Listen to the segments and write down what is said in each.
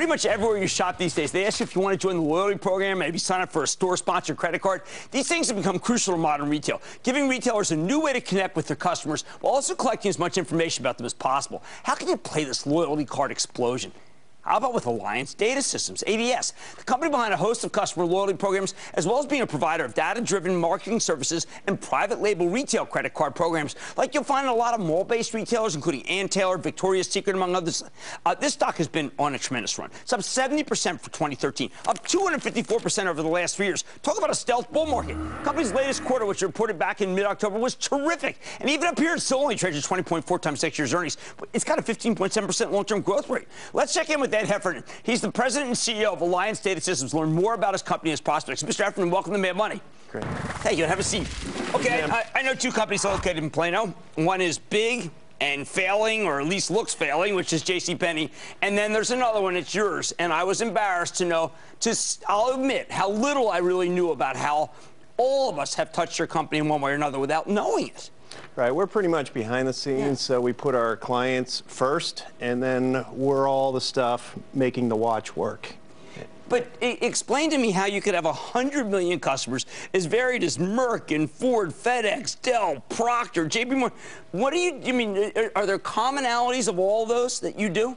Pretty much everywhere you shop these days, they ask you if you want to join the loyalty program, maybe sign up for a store-sponsored credit card. These things have become crucial to modern retail, giving retailers a new way to connect with their customers while also collecting as much information about them as possible. How can you play this loyalty card explosion? How about with Alliance Data Systems, ADS, the company behind a host of customer loyalty programs, as well as being a provider of data-driven marketing services and private label retail credit card programs, like you'll find in a lot of mall-based retailers, including Ann Taylor, Victoria's Secret, among others. This stock has been on a tremendous run. It's up 70% for 2013, up 254% over the last 3 years. Talk about a stealth bull market. The company's latest quarter, which reported back in mid-October, was terrific. And even up here, it still only trades at 20.4 times 6 years earnings. But it's got a 15.7% long-term growth rate. Let's check in with Ed Heffernan. He's the president and CEO of Alliance Data Systems. Learn more about his company and his prospects. Mr. Heffernan, welcome to Mad Money. Great. Thank you. Have a seat. Okay, I know two companies located in Plano. One is big and failing, or at least looks failing, which is JCPenney. And then there's another one, it's yours. And I was embarrassed to know, I'll admit, how little I really knew about how all of us have touched your company in one way or another without knowing it. Right, we're pretty much behind the scenes, so we put our clients first, and then we're all the stuff making the watch work. But explain to me how you could have 100 million customers as varied as Merck and Ford, FedEx, Dell, Procter, JP Morgan. What do you mean, are there commonalities of all those that you do?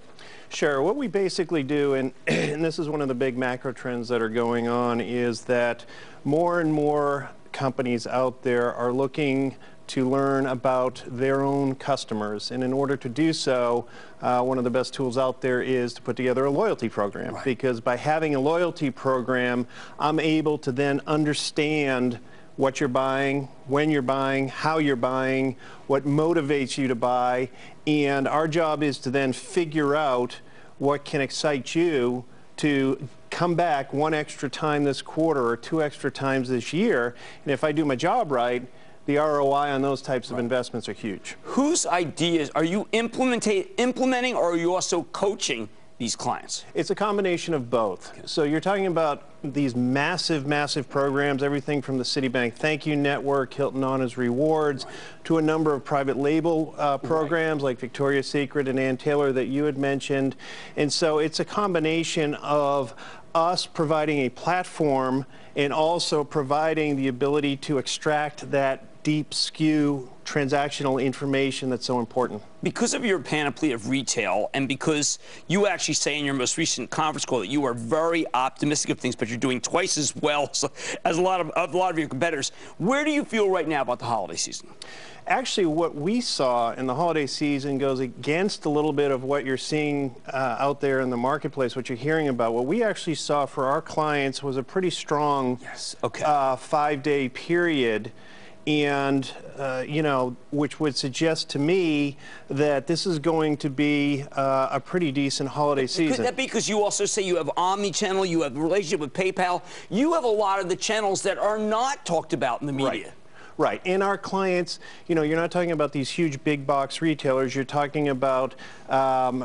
Sure. What we basically do, and this is one of the big macro trends that are going on, is that more and more companies out there are looking to learn about their own customers. And in order to do so, one of the best tools out there is to put together a loyalty program. Right. Because by having a loyalty program, I'm able to then understand what you're buying, when you're buying, how you're buying, what motivates you to buy. And our job is to then figure out what can excite you to come back one extra time this quarter or two extra times this year. And if I do my job right, the ROI on those types of investments are huge. Whose ideas are you implementing, or are you also coaching these clients? It's a combination of both. Okay. So you're talking about these massive, massive programs, everything from the Citibank Thank You Network, Hilton Honors Rewards, to a number of private label programs like Victoria's Secret and Ann Taylor that you had mentioned. And so it's a combination of us providing a platform and also providing the ability to extract that deep skew transactional information that's so important. Because of your panoply of retail, and because you actually say in your most recent conference call that you are very optimistic of things, but you're doing twice as well as a lot of your competitors, where do you feel right now about the holiday season? Actually, what we saw in the holiday season goes against a little bit of what you're seeing out there in the marketplace, what you're hearing about. What we actually saw for our clients was a pretty strong 5-day period. And, you know, which would suggest to me that this is going to be a pretty decent holiday season. Could that be because you also say you have omni-channel, you have a relationship with PayPal, you have a lot of the channels that are not talked about in the media? Right. Right. And our clients, you know, you're not talking about these huge big box retailers. You're talking about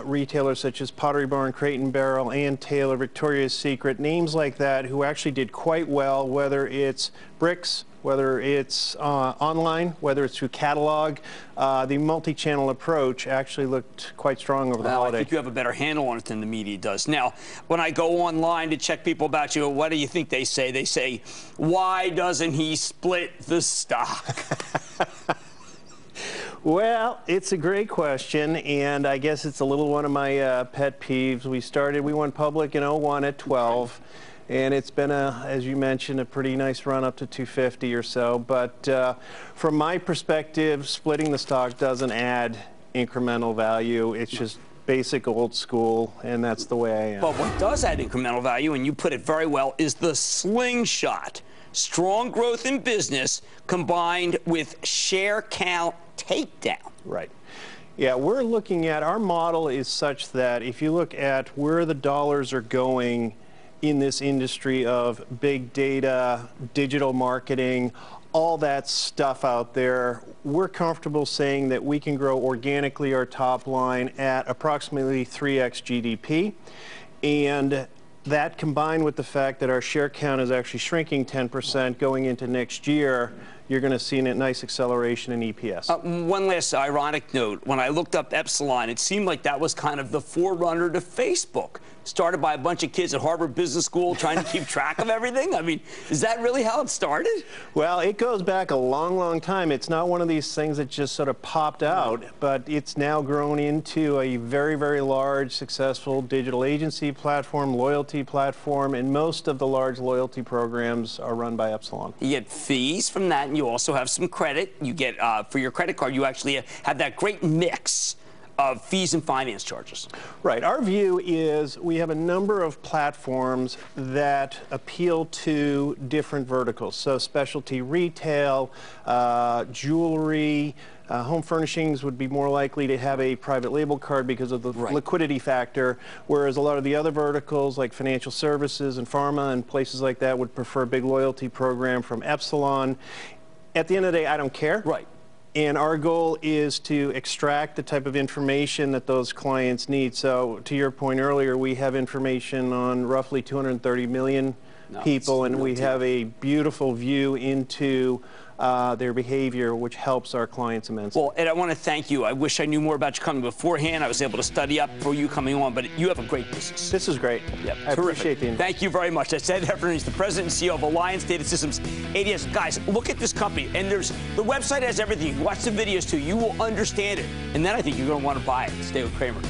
retailers such as Pottery Barn, Crate and Barrel, Ann Taylor, Victoria's Secret, names like that who actually did quite well, whether it's bricks, whether it's online, whether it's through catalog. The multi-channel approach actually looked quite strong over the holiday. I think you have a better handle on it than the media does. Now, when I go online to check people about you, what do you think they say? They say, why doesn't he split the stock? Well, it's a great question, and I guess it's a little one of my pet peeves. We went public in 01 at 12. And it's been, as you mentioned, a pretty nice run up to 250 or so. But from my perspective, splitting the stock doesn't add incremental value. It's just basic old school, and that's the way I am. But what does add incremental value, and you put it very well, is the slingshot. Strong growth in business combined with share count takedown. Right. Yeah, we're looking at, our model is such that if you look at where the dollars are going in this industry of big data, digital marketing, all that stuff out there, we're comfortable saying that we can grow organically our top line at approximately 3x GDP. And that combined with the fact that our share count is actually shrinking 10% going into next year you're going to see a nice acceleration in EPS. One last ironic note. When I looked up Epsilon, it seemed like that was kind of the forerunner to Facebook. Started by a bunch of kids at Harvard Business School trying to keep track of everything. I mean, is that really how it started? Well, it goes back a long, long time. It's not one of these things that just sort of popped out, but it's now grown into a very, very large, successful digital agency platform, loyalty platform, and most of the large loyalty programs are run by Epsilon. You get fees from that, and you also have some credit. You get, for your credit card, you actually have that great mix of fees and finance charges. Right. Our view is we have a number of platforms that appeal to different verticals. So specialty retail, jewelry, home furnishings would be more likely to have a private label card because of the liquidity factor, whereas a lot of the other verticals like financial services and pharma and places like that would prefer a big loyalty program from Epsilon. At the end of the day, I don't care. Right. And our goal is to extract the type of information that those clients need. So to your point earlier, we have information on roughly 230 million people, and we have a beautiful view into their behavior, which helps our clients immensely. Well, Ed, I want to thank you. I wish I knew more about you coming beforehand. I was able to study up for you coming on, but you have a great business. This is great. Yep, I appreciate the invite. Thank you very much. That's Ed Heffernan. He's the president and CEO of Alliance Data Systems ADS. Guys, look at this company, and the website has everything. Watch the videos too. You will understand it, and then I think you're going to want to buy it. Stay with Cramer.